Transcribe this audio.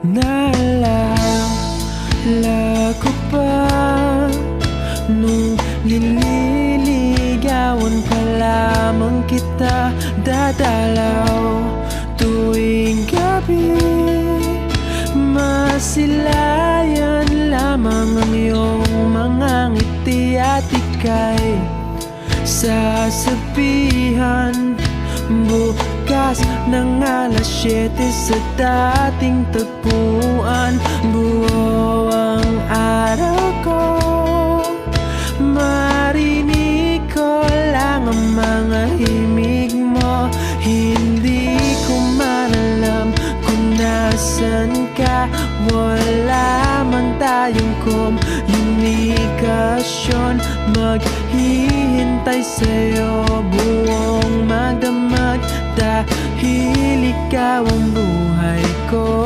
Naalala ko pa nung nililigawan pa lamang kita, dadalaw tuwing gabi. Masilayan lamang ang iyong mga ngiti at ika'y sasabihan bukas ng alas 7 sa dating tagpuan. Buo ang araw ko, marinig ko lang ang mga himig mo. Hindi ko man alam kung nasan ka, wala man tayong komunikasyon. Maghihintay sa'yo buong magdamag, dahil ikaw ang buhay ko.